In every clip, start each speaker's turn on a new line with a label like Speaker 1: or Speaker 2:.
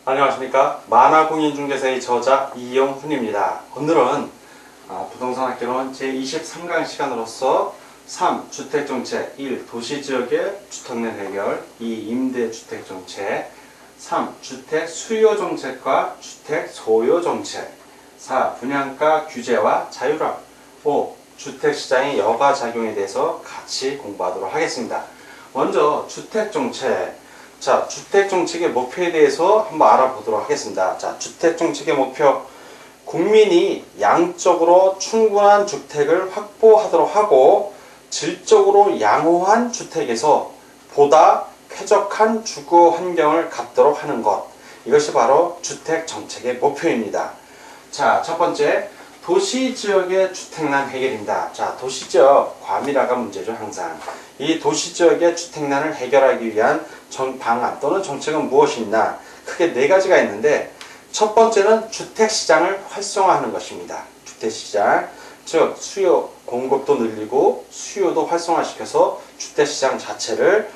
Speaker 1: 안녕하십니까. 만화공인중개사의 저자 이영훈입니다. 오늘은 부동산학개론 제23강 시간으로서 3. 주택정책 1. 도시지역의 주택난 해결 2. 임대주택정책 3. 주택 수요정책과 주택 소요정책 4. 분양가 규제와 자율화 5. 주택시장의 여가작용에 대해서 같이 공부하도록 하겠습니다. 먼저 주택정책. 자, 주택정책의 목표에 대해서 한번 알아보도록 하겠습니다. 자, 주택정책의 목표. 국민이 양적으로 충분한 주택을 확보하도록 하고 질적으로 양호한 주택에서 보다 쾌적한 주거 환경을 갖도록 하는 것. 이것이 바로 주택정책의 목표입니다. 자, 첫 번째. 도시지역의 주택난 해결입니다. 자, 도시지역, 과밀화가 문제죠, 항상. 이 도시지역의 주택난을 해결하기 위한 방안 또는 정책은 무엇이 있나? 크게 네 가지가 있는데, 첫 번째는 주택시장을 활성화하는 것입니다. 주택시장, 즉 수요, 공급도 늘리고 수요도 활성화시켜서 주택시장 자체를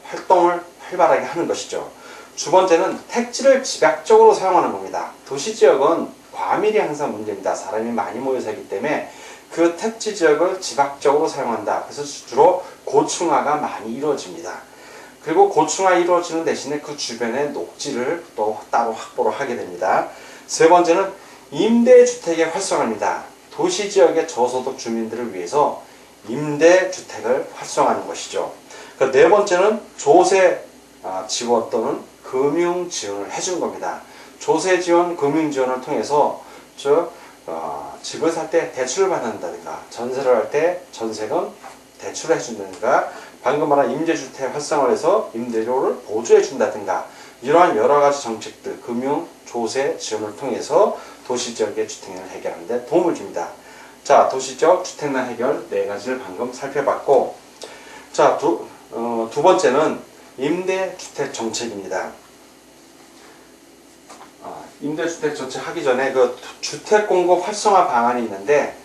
Speaker 1: 활동을 활발하게 하는 것이죠. 두 번째는 택지를 집약적으로 사용하는 겁니다. 도시지역은 과밀이 항상 문제입니다. 사람이 많이 모여 살기 때문에 그 택지 지역을 집약적으로 사용한다. 그래서 주로 고층화가 많이 이루어집니다. 그리고 고층화 이루어지는 대신에 그 주변에 녹지를 또 따로 확보를 하게 됩니다. 세 번째는 임대주택의 활성화입니다. 도시지역의 저소득 주민들을 위해서 임대주택을 활성화하는 것이죠. 네 번째는 조세 지원 또는 금융 지원을 해준 겁니다. 조세 지원, 금융 지원을 통해서 집을 살 때 대출을 받는다든가 전세를 할 때 전세금 대출을 해준다든가 방금 말한 임대주택 활성화를 해서 임대료를 보조해 준다든가 이러한 여러 가지 정책들, 금융, 조세 지원을 통해서 도시지역의 주택난을 해결하는 데 도움을 줍니다. 자, 도시지역 주택난 해결 네 가지를 방금 살펴봤고, 자, 두 번째는 임대주택 정책입니다. 임대주택 정책 하기 전에 그 주택 공급 활성화 방안이 있는데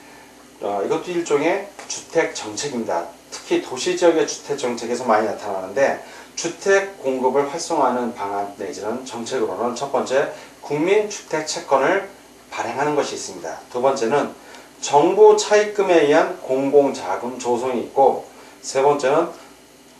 Speaker 1: 이것도 일종의 주택 정책입니다. 특히 도시지역의 주택 정책에서 많이 나타나는데 주택 공급을 활성화하는 방안 내지는 정책으로는 첫 번째 국민 주택 채권을 발행하는 것이 있습니다. 두 번째는 정부 차입금에 의한 공공자금 조성이 있고 세 번째는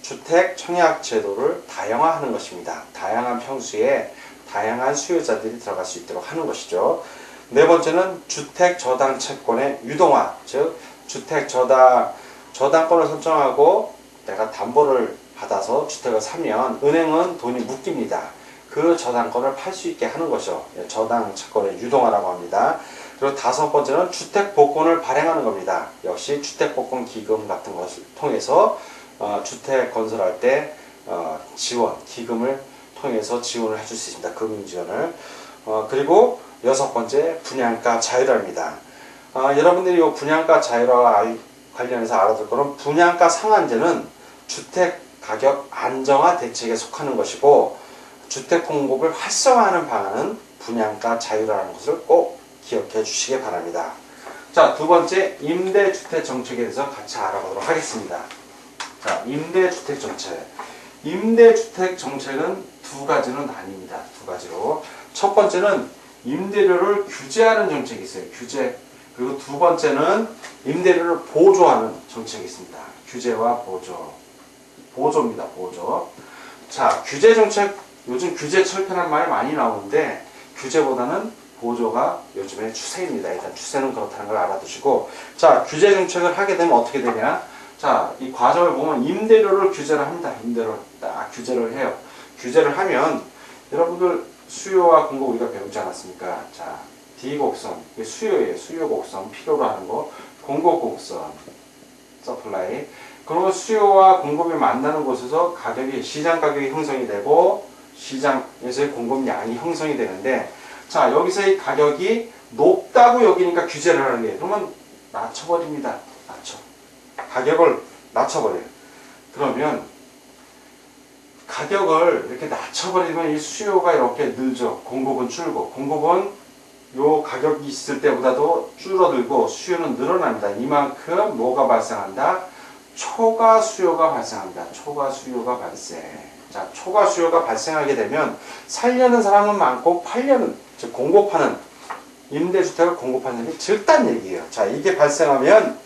Speaker 1: 주택 청약 제도를 다양화하는 것입니다. 다양한 평수에 다양한 수요자들이 들어갈 수 있도록 하는 것이죠. 네 번째는 주택 저당 채권의 유동화, 즉 주택 저당권을 설정하고 내가 담보를 받아서 주택을 사면 은행은 돈이 묶입니다. 그 저당권을 팔 수 있게 하는 것이죠. 저당 채권의 유동화라고 합니다. 그리고 다섯 번째는 주택 복권을 발행하는 겁니다. 역시 주택 복권 기금 같은 것을 통해서 주택 건설할 때 지원, 기금을 통해서 지원을 해줄 수 있습니다. 금융 지원을. 그리고 여섯 번째 분양가 자율화입니다. 여러분들이 이 분양가 자율화와 관련해서 알아둘 거는 분양가 상한제는 주택 가격 안정화 대책에 속하는 것이고 주택 공급을 활성화하는 방안은 분양가 자율화라는 것을 꼭 기억해 주시기 바랍니다. 자, 두 번째 임대주택 정책에 대해서 같이 알아보도록 하겠습니다. 자, 임대주택 정책. 임대주택 정책은 두 가지는 나뉩니다. 두 가지로. 첫 번째는 임대료를 규제하는 정책이 있어요. 규제. 그리고 두 번째는 임대료를 보조하는 정책이 있습니다. 규제와 보조. 보조입니다. 보조. 자, 규제 정책, 요즘 규제 철폐라는 말이 많이 나오는데 규제보다는 보조가 요즘의 추세입니다. 일단 추세는 그렇다는 걸 알아두시고, 자, 규제 정책을 하게 되면 어떻게 되냐? 자, 이 과정을 보면 임대료를 규제를 합니다. 임대료를 딱 규제를 해요. 규제를 하면 여러분들 수요와 공급 우리가 배우지 않았습니까? 자, D곡선, 이게 수요예요. 수요 곡선, 필요로 하는 거. 공급 곡선, 서플라이. 그리고 수요와 공급이 만나는 곳에서 시장 가격이 형성이 되고 시장에서의 공급량이 형성이 되는데, 자, 여기서의 가격이 높다고 여기니까 규제를 하는 게, 그러면 낮춰버립니다. 가격을 낮춰버려요. 그러면 가격을 이렇게 낮춰버리면 이 수요가 이렇게 늘죠. 공급은 줄고, 공급은 요 가격이 있을 때보다도 줄어들고 수요는 늘어납니다. 이만큼 뭐가 발생한다? 초과 수요가 발생합니다. 초과 수요가 발생. 자, 초과 수요가 발생하게 되면 살려는 사람은 많고 팔려는, 즉 공급하는 임대주택을 공급하는 사람이 적다는 얘기예요. 자, 이게 발생하면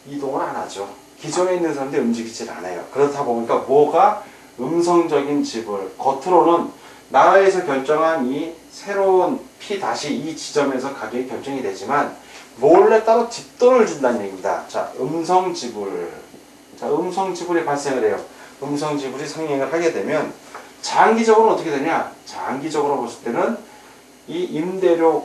Speaker 1: 이동을 안 하죠. 기존에 있는 사람들이 움직이질 않아요. 그렇다 보니까 뭐가 음성적인 지불, 겉으로는 나라에서 결정한 이 새로운 P-2 지점에서 가격이 결정이 되지만 몰래 따로 뒷돈을 준다는 얘기입니다. 자, 음성 지불. 자, 음성 지불이 발생을 해요. 음성 지불이 성행을 하게 되면 장기적으로는 어떻게 되냐? 장기적으로 봤을 때는 이 임대료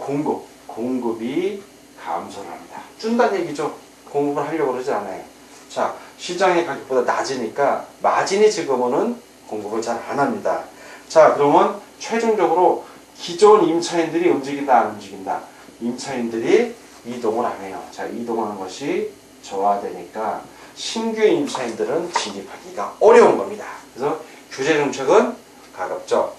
Speaker 1: 공급이 감소를 합니다. 준다는 얘기죠. 공급을 하려고 그러지 않아요. 자, 시장의 가격보다 낮으니까 마진이 지금은 공급을 잘 안 합니다. 자, 그러면 최종적으로 기존 임차인들이 움직인다, 안 움직인다? 임차인들이 이동을 안 해요. 자, 이동하는 것이 저하되니까 신규 임차인들은 진입하기가 어려운 겁니다. 그래서 규제 정책은 가급적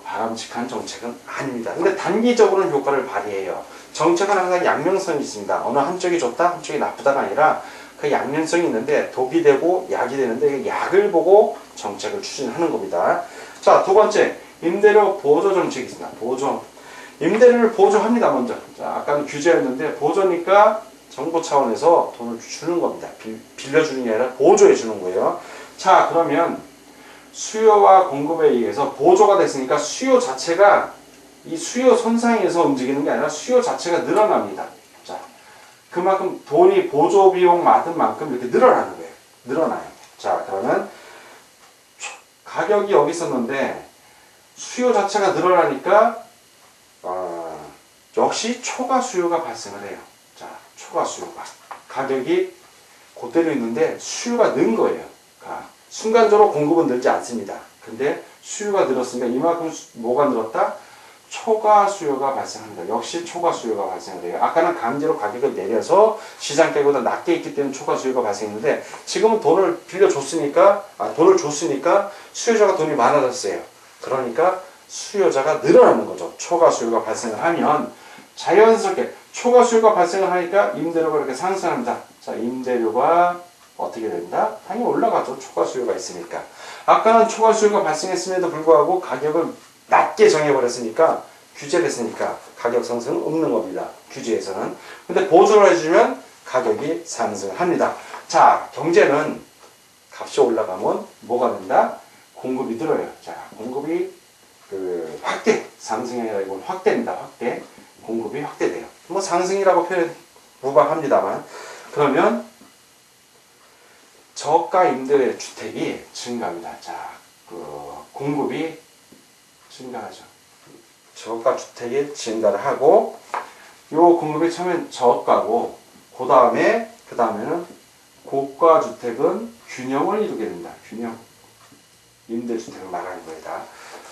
Speaker 1: 바람직한 정책은 아닙니다. 근데 단기적으로는 효과를 발휘해요. 정책은 항상 양면성이 있습니다. 어느 한쪽이 좋다, 한쪽이 나쁘다가 아니라 그 양면성이 있는데 독이 되고 약이 되는데 약을 보고 정책을 추진하는 겁니다. 자, 두 번째, 임대료 보조 정책이 있습니다. 보조. 임대료를 보조합니다, 먼저. 자, 아까는 규제였는데 보조니까 정부 차원에서 돈을 주는 겁니다. 빌려주는 게 아니라 보조해 주는 거예요. 자, 그러면 수요와 공급에 의해서 보조가 됐으니까 수요 자체가 이 수요 선상에서 움직이는 게 아니라 수요 자체가 늘어납니다. 자, 그만큼 돈이 보조 비용 받은 만큼 이렇게 늘어나는 거예요. 늘어나요. 자, 그러면 가격이 여기 있었는데 수요 자체가 늘어나니까 역시 초과 수요가 발생을 해요. 자, 초과 수요가 가격이 그대로 있는데 수요가 는 거예요. 순간적으로 공급은 늘지 않습니다. 근데 수요가 늘었으니까 이만큼 뭐가 늘었다? 초과 수요가 발생합니다. 역시 초과 수요가 발생을 해요. 아까는 강제로 가격을 내려서 시장 가격보다 낮게 있기 때문에 초과 수요가 발생했는데 지금은 돈을 빌려줬으니까 돈을 줬으니까 수요자가 돈이 많아졌어요. 그러니까 수요자가 늘어나는 거죠. 초과 수요가 발생을 하면 자연스럽게 초과 수요가 발생을 하니까 임대료가 이렇게 상승합니다. 자, 임대료가 어떻게 된다? 당연히 올라가죠. 초과 수요가 있으니까. 아까는 초과 수요가 발생했음에도 불구하고 가격을 낮게 정해버렸으니까 규제됐으니까 가격 상승은 없는 겁니다. 규제에서는. 근데 보조를 해주면 가격이 상승을 합니다. 자, 경제는 값이 올라가면 뭐가 된다? 공급이 늘어요. 자, 공급이 확대, 상승이 아니라 이건 확대입니다. 확대. 공급이 확대돼요. 뭐 상승이라고 표현 무방합니다만 그러면 저가 임대 주택이 증가합니다. 자, 공급이 증가하죠. 저가 주택이 증가를 하고 요 공급이 처음엔 저가고 그 다음에는 고가 주택은 균형을 이루게 된다. 균형. 임대주택을 말하는 거다.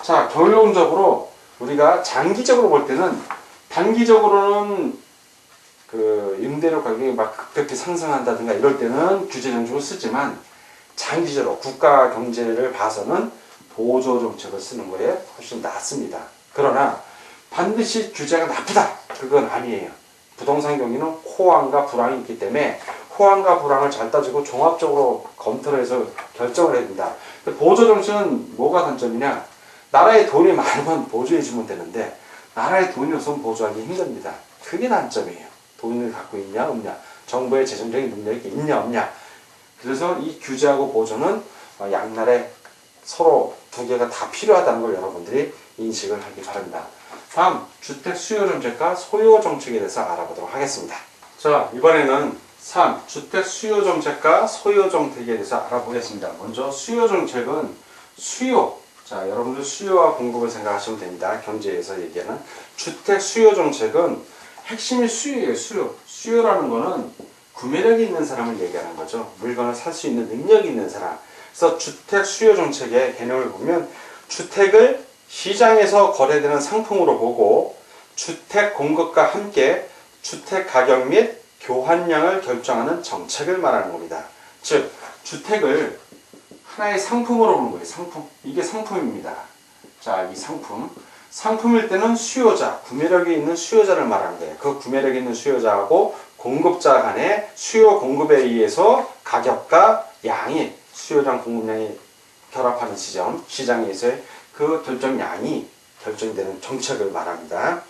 Speaker 1: 자, 결론적으로 우리가 장기적으로 볼 때는 단기적으로는 임대료 가격이 막 급격히 상승한다든가 이럴 때는 규제 정책을 쓰지만 장기적으로 국가 경제를 봐서는 보조 정책을 쓰는 거에 훨씬 낫습니다. 그러나 반드시 규제가 나쁘다. 그건 아니에요. 부동산 경기는 호황과 불황이 있기 때문에 호황과 불황을 잘 따지고 종합적으로 검토를 해서 결정을 해야 된다. 보조 정책은 뭐가 단점이냐? 나라에 돈이 많으면 보조해주면 되는데 나라에 돈이 없으면 보조하기 힘듭니다. 그게 단점이에요. 돈을 갖고 있냐 없냐, 정부의 재정적인 능력이 있냐 없냐. 그래서 이 규제하고 보조는 양날에 서로 두 개가 다 필요하다는 걸 여러분들이 인식을 하기 바랍니다. 다음 주택 수요 정책과 소요 정책에 대해서 알아보도록 하겠습니다. 자, 이번에는 3. 주택 수요 정책과 소요 정책에 대해서 알아보겠습니다. 먼저 수요 정책은 수요. 자, 여러분들 수요와 공급을 생각하시면 됩니다. 경제에서 얘기하는 주택 수요 정책은 핵심이 수요예요. 수요라는 거는 구매력이 있는 사람을 얘기하는 거죠. 물건을 살 수 있는 능력이 있는 사람. 그래서 주택 수요 정책의 개념을 보면 주택을 시장에서 거래되는 상품으로 보고 주택 공급과 함께 주택 가격 및 교환량을 결정하는 정책을 말하는 겁니다. 즉, 주택을 하나의 상품으로 보는 거예요. 상품. 이게 상품입니다. 자, 이 상품일 때는 수요자, 구매력이 있는 수요자를 말하는 거예요. 그 구매력이 있는 수요자하고 공급자 간의 수요 공급에 의해서 가격과 양이, 수요량 공급량이 결합하는 시장에서의 그 결정량이 결정되는 정책을 말합니다.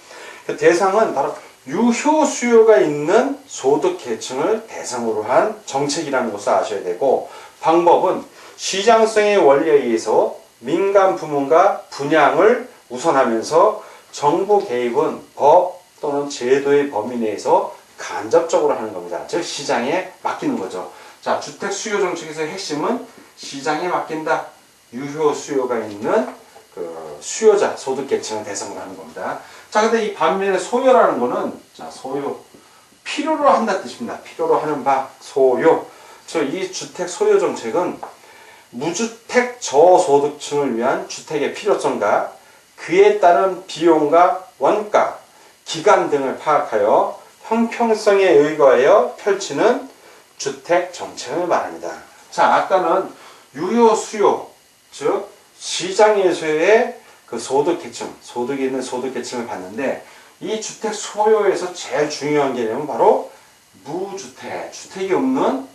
Speaker 1: 그 대상은 바로 유효 수요가 있는 소득 계층을 대상으로 한 정책이라는 것을 아셔야 되고, 방법은 시장성의 원리에 의해서 민간 부문과 분양을 우선하면서 정부 개입은 법 또는 제도의 범위 내에서 간접적으로 하는 겁니다. 즉 시장에 맡기는 거죠. 자, 주택 수요 정책에서의 핵심은 시장에 맡긴다. 유효 수요가 있는 그 수요자, 소득 계층을 대상으로 하는 겁니다. 자, 근데 이 반면에 소요라는 거는, 자, 소요, 필요로 한다 뜻입니다. 필요로 하는 바, 소요. 이 주택 소요 정책은 무주택 저소득층을 위한 주택의 필요성과 그에 따른 비용과 원가, 기간 등을 파악하여 형평성에 의거하여 펼치는 주택 정책을 말합니다. 자, 아까는 유효 수요, 즉 시장에서의 그 소득 계층, 소득이 있는 소득 계층을 봤는데, 이 주택 소요에서 제일 중요한 개념은 바로 무주택, 주택은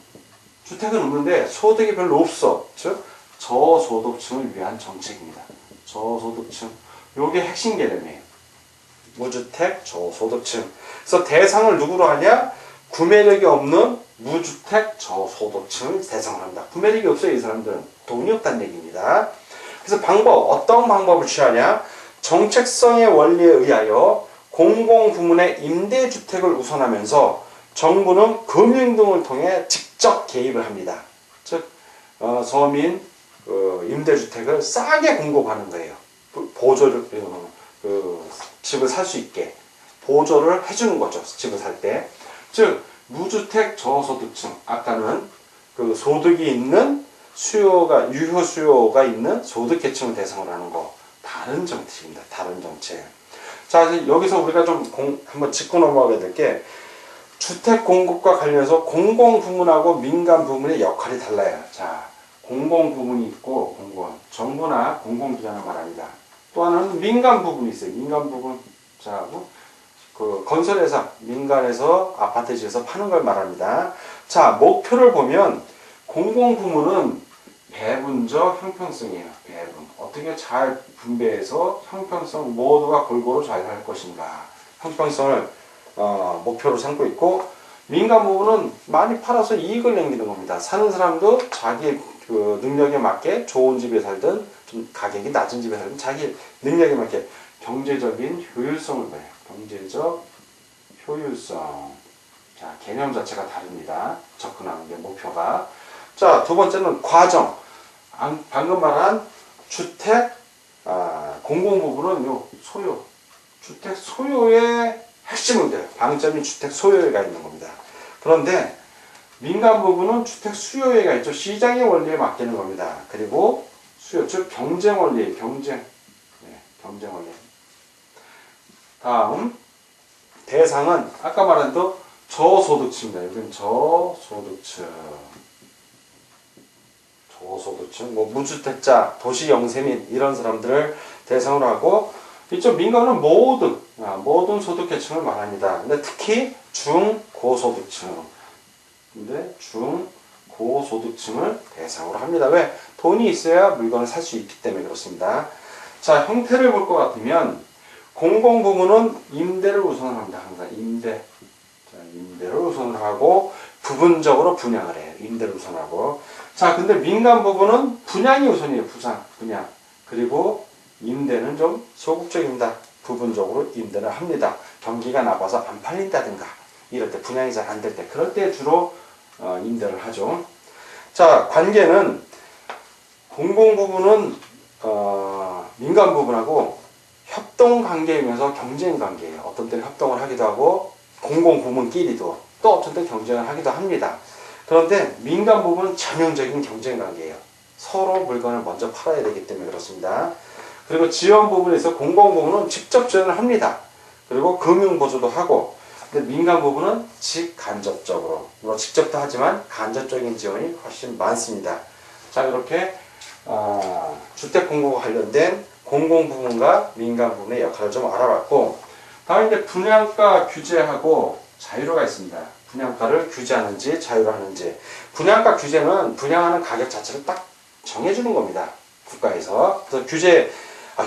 Speaker 1: 없는데 소득이 별로 없어. 즉 저소득층을 위한 정책입니다. 저소득층, 요게 핵심 개념이에요. 무주택 저소득층. 그래서 대상을 누구로 하냐? 구매력이 없는 무주택 저소득층을 대상으로 합니다. 구매력이 없어요. 이 사람들은 돈이 없다는 얘기입니다. 그래서 어떤 방법을 취하냐? 정책성의 원리에 의하여 공공부문의 임대주택을 우선하면서 정부는 금융 등을 통해 직접 개입을 합니다. 즉 서민 임대주택을 싸게 공급하는 거예요. 보조를, 집을 살 수 있게 보조를 해주는 거죠. 집을 살 때. 즉 무주택 저소득층, 아까는 그 소득이 있는 유효 수요가 있는 소득 계층을 대상으로 하는 거, 다른 정책입니다. 다른 정책. 자, 여기서 우리가 좀 한번 짚고 넘어가게 될 게, 주택 공급과 관련해서 공공 부문하고 민간 부문의 역할이 달라요. 자, 공공 부문이 있고, 정부나 공공기관을 말합니다. 또 하나는 민간 부분이 있어요. 민간 부분. 자, 그 건설회사, 민간에서 아파트 지어서 파는 걸 말합니다. 자, 목표를 보면 공공 부문은 배분적 형평성이에요. 배분. 어떻게 잘 분배해서 형평성, 모두가 골고루 잘 살 것인가. 형평성을 목표로 삼고 있고, 민간 부분은 많이 팔아서 이익을 남기는 겁니다. 사는 사람도 자기 그 능력에 맞게 좋은 집에 살든 좀 가격이 낮은 집에 살든 자기 능력에 맞게 경제적인 효율성을 봐요. 경제적 효율성. 자, 개념 자체가 다릅니다. 접근하는 게 목표가. 자, 두 번째는 과정. 방금 말한 주택 공공 부분은 요 소요. 주택 소요의 핵심은 돼요. 방점이 주택 소요가 있는 겁니다. 그런데 민간 부분은 주택 수요가 있죠. 시장의 원리에 맡기는 겁니다. 그리고 수요, 즉 경쟁 원리, 경쟁 원리. 다음 대상은 아까 말한 또 저소득층입니다. 여기는 저소득층, 무주택자, 도시 영세민 이런 사람들을 대상으로 하고, 이쪽 민간은 모든 소득 계층을 말합니다. 근데 특히 중고소득층을 대상으로 합니다. 왜? 돈이 있어야 물건을 살 수 있기 때문에 그렇습니다. 자, 형태를 볼 것 같으면 공공부문은 임대를 우선합니다. 항상 임대를 우선을 하고 부분적으로 분양을 해요. 임대를 우선하고. 자, 근데 민간 부분은 분양이 우선이에요. 분양. 그리고 임대는 좀 소극적입니다. 부분적으로 임대를 합니다. 경기가 나빠서 안 팔린다든가 이럴 때, 분양이 잘 안 될 때, 그럴 때 주로 임대를 하죠. 자, 관계는 공공 부분은 민간 부분하고 협동 관계이면서 경쟁 관계예요. 어떤 때는 협동을 하기도 하고 공공 부문끼리도 또 어떤 때 경쟁을 하기도 합니다. 그런데 민간 부분은 전형적인 경쟁 관계예요. 서로 물건을 먼저 팔아야 되기 때문에 그렇습니다. 그리고 지원 부분에서 공공 부분은 직접 지원을 합니다. 그리고 금융 보조도 하고, 근데 민간 부분은 직간접적으로, 물론 직접도 하지만 간접적인 지원이 훨씬 많습니다. 자, 이렇게 주택 공급과 관련된 공공 부분과 민간 부분의 역할을 좀 알아봤고, 다음 이제 분양가 규제하고 자유로가 있습니다. 분양가를 규제하는지 자유로 하는지. 분양가 규제는 분양하는 가격 자체를 딱 정해주는 겁니다. 국가에서. 그래서 규제,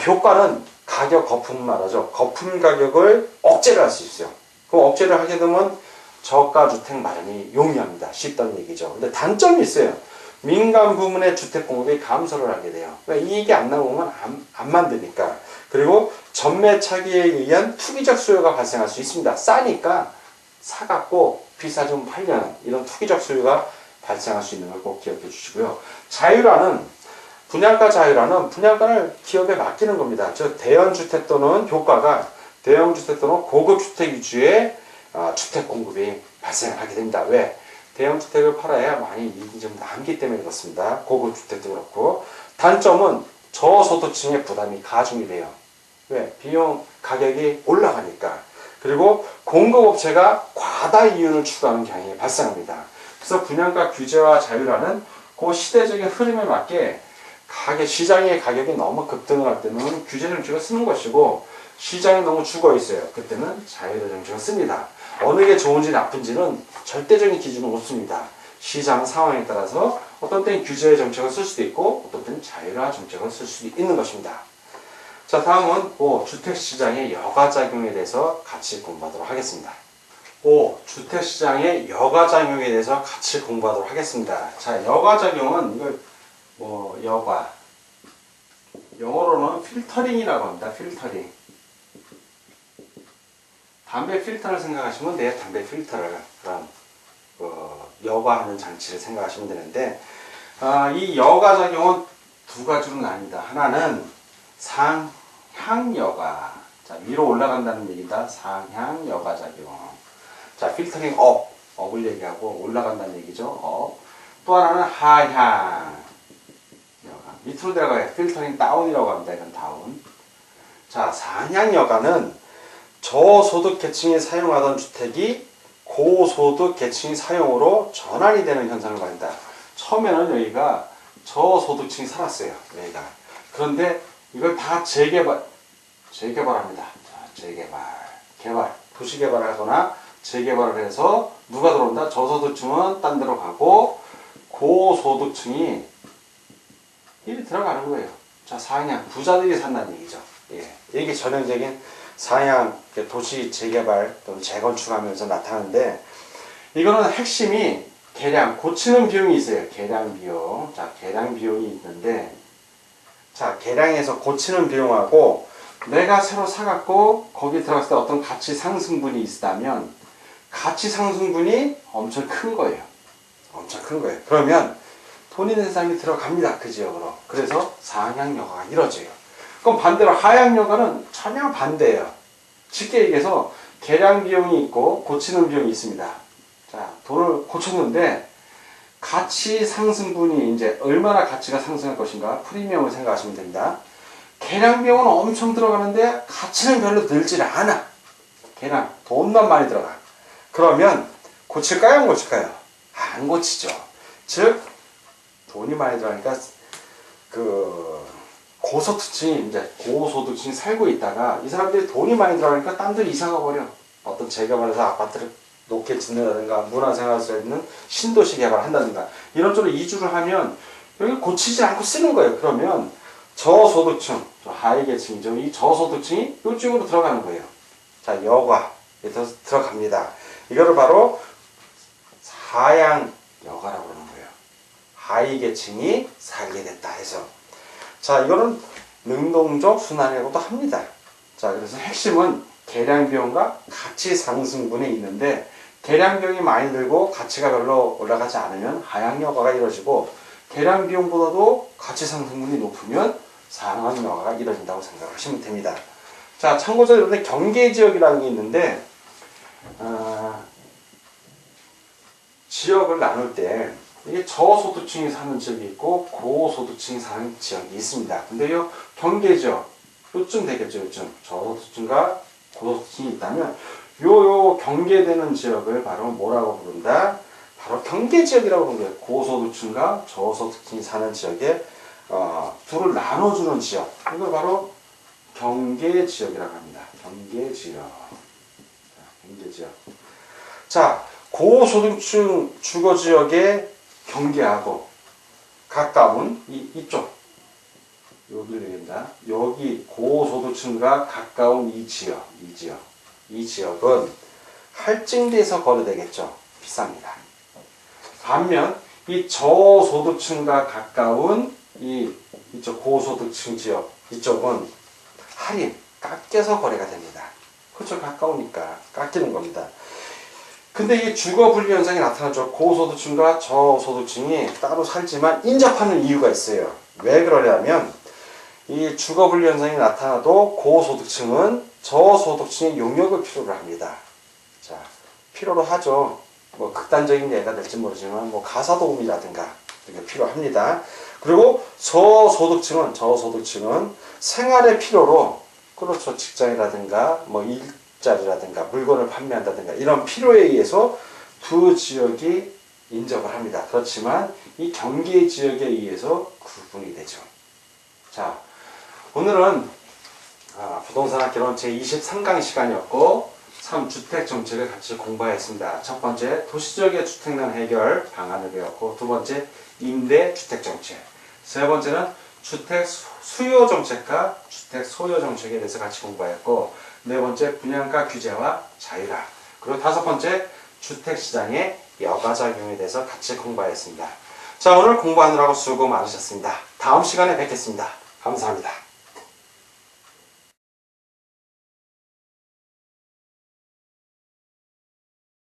Speaker 1: 효과는 가격 거품 말하죠. 거품 가격을 억제를 할 수 있어요. 그럼 억제를 하게 되면 저가 주택 마련이 용이합니다. 쉽다는 얘기죠. 근데 단점이 있어요. 민간 부문의 주택 공급이 감소를 하게 돼요. 그러니까 이익이 안 나오면 안 만드니까. 그리고 전매차기에 의한 투기적 수요가 발생할 수 있습니다. 싸니까 사갖고 비싸좀 팔려는 이런 투기적 수요가 발생할 수 있는 걸 꼭 기억해 주시고요. 자율화는 분양가 자율화는 분양가를 기업에 맡기는 겁니다. 즉 대형주택 또는 효과가 대형주택 또는 고급주택 위주의 주택 공급이 발생을 하게 됩니다. 왜? 대형주택을 팔아야 많이 이익이 좀 남기 때문에 그렇습니다. 고급주택도 그렇고. 단점은 저소득층의 부담이 가중이 돼요. 왜? 비용 가격이 올라가니까. 그리고 공급업체가 과다 이윤을 추구하는 경향이 발생합니다. 그래서 분양가 규제와 자율화는 그 시대적인 흐름에 맞게 시장의 가격이 너무 급등을 할 때는 규제 정책을 쓰는 것이고, 시장이 너무 죽어 있어요. 그때는 자율화 정책을 씁니다. 어느 게 좋은지 나쁜지는 절대적인 기준은 없습니다. 시장 상황에 따라서 어떤 때는 규제 정책을 쓸 수도 있고 어떤 때는 자율화 정책을 쓸 수도 있는 것입니다. 자, 다음은 주택시장의 여가작용에 대해서 같이 공부하도록 하겠습니다. 주택시장의 여가작용에 대해서 같이 공부하도록 하겠습니다. 자, 여가작용은 이걸 여가, 영어로는 필터링이라고 합니다. 필터링. 담배 필터를 생각하시면 돼요. 담배 필터를. 그럼 여과하는 장치를 생각하시면 되는데, 이 여과작용은 두 가지로 나뉩니다. 하나는 상향 여과. 자, 위로 올라간다는 얘기다. 상향 여과작용. 자, 필터링 업을 얘기하고 올라간다는 얘기죠. 또 하나는 하향 여과. 밑으로 내려가요. 필터링 다운이라고 합니다. 이건 다운. 자, 상향 여과는 저소득 계층이 사용하던 주택이 고소득 계층이 사용으로 전환이 되는 현상을 말합니다. 처음에는 여기가 저소득층이 살았어요. 여기가. 그런데 이걸 다 재개발합니다. 자, 도시개발을 하거나 재개발을 해서 누가 들어온다? 저소득층은 딴 데로 가고 고소득층이 이리 들어가는 거예요. 자, 상향, 부자들이 산다는 얘기죠. 예, 이게 전형적인 상향, 도시 재개발 또는 재건축하면서 나타나는데, 이거는 핵심이 개량, 고치는 비용이 있어요. 개량 비용. 자, 개량 비용이 있는데, 자, 개량해서 고치는 비용하고 내가 새로 사갖고 거기 들어갔을 때 어떤 가치 상승분이 있다면 가치 상승분이 엄청 큰 거예요. 엄청 큰 거예요. 그러면 돈 있는 사람이 들어갑니다. 그 지역으로. 그래서 상향 여가가 이루어져요. 그럼 반대로 하향 여가는 전혀 반대예요. 쉽게 얘기해서 개량 비용이 있고 고치는 비용이 있습니다. 자, 돈을 고쳤는데 가치 상승분이 이제 얼마나 가치가 상승할 것인가, 프리미엄을 생각하시면 됩니다. 개량 비용은 엄청 들어가는데 가치는 별로 늘질 않아. 개량 돈만 많이 들어가. 그러면 고칠까요, 안 고칠까요? 안 고치죠. 즉 돈이 많이 들어가니까 고소득층이 이제 고소득층이 살고 있다가 이 사람들이 돈이 많이 들어가니까 딴 데로 이사 가버려. 어떤 재개발해서 아파트를 높게 짓는다든가 문화생활할 수 있는 신도시 개발을 한다든가 이런 쪽으로 이주를 하면 여기 고치지 않고 쓰는 거예요. 그러면 저소득층, 하위 계층이죠. 이 저소득층이 이쪽으로 들어가는 거예요. 자, 여가에서 들어갑니다. 이거를 바로 하향 여가라고 그러는 거예요. 하위 계층이 살게 됐다 해서. 자, 이거는 능동적 순환이라고도 합니다. 자, 그래서 핵심은 개량 비용과 가치 상승분이 있는데, 개량 비용이 많이 들고 가치가 별로 올라가지 않으면 하향 여가가 이루어지고, 개량 비용보다도 가치 상승분이 높으면 상향 여가가 이루어진다고 생각하시면 됩니다. 자, 참고적으로 여러분들 경계지역이라는 게 있는데, 지역을 나눌 때 이게 저소득층이 사는 지역이 있고 고소득층이 사는 지역이 있습니다. 근데 요 경계지역, 요쯤 되겠죠. 요쯤 저소득층과 고소득층이 있다면 요 경계되는 지역을 바로 뭐라고 부른다? 바로 경계지역이라고 부르는 거예요. 고소득층과 저소득층이 사는 지역에 둘을 나눠주는 지역, 이걸 바로 경계지역이라고 합니다. 경계지역. 자, 고소득층 주거지역에 경계하고 가까운 이쪽 여기를 얘기합니다. 여기 고소득층과 가까운 이 지역은 할증돼서 거래되겠죠. 비쌉니다. 반면 이 저소득층과 가까운 이쪽 고소득층 지역 이쪽은 할인 깎여서 거래가 됩니다. 그렇죠. 가까우니까 깎이는 겁니다. 근데 이 주거분리 현상이 나타나죠. 고소득층과 저소득층이 따로 살지만 인접하는 이유가 있어요. 왜 그러냐면 이 주거분리 현상이 나타나도 고소득층은 저소득층의 용역을 필요로 합니다. 자, 필요로 하죠. 뭐 극단적인 예가 될지 모르지만 뭐 가사도우미라든가 이게 필요합니다. 그리고 저소득층은 생활의 필요로 그렇죠. 직장이라든가 뭐 일자리라든가 물건을 판매한다든가 이런 필요에 의해서 두 지역이 인접을 합니다. 그렇지만 이 경계 지역에 의해서 구분이 되죠. 자, 오늘은 부동산학개론 제23강의 시간이었고 3주택 정책을 같이 공부하였습니다. 첫 번째 도시지역의 주택난 해결 방안을 배웠고 두 번째 임대 주택 정책, 세 번째는 주택 수요 정책과 주택 소요 정책에 대해서 같이 공부하였고 네 번째 분양가 규제와 자율화, 그리고 다섯 번째 주택 시장의 여가작용에 대해서 같이 공부하였습니다. 자, 오늘 공부하느라고 수고 많으셨습니다. 다음 시간에 뵙겠습니다. 감사합니다.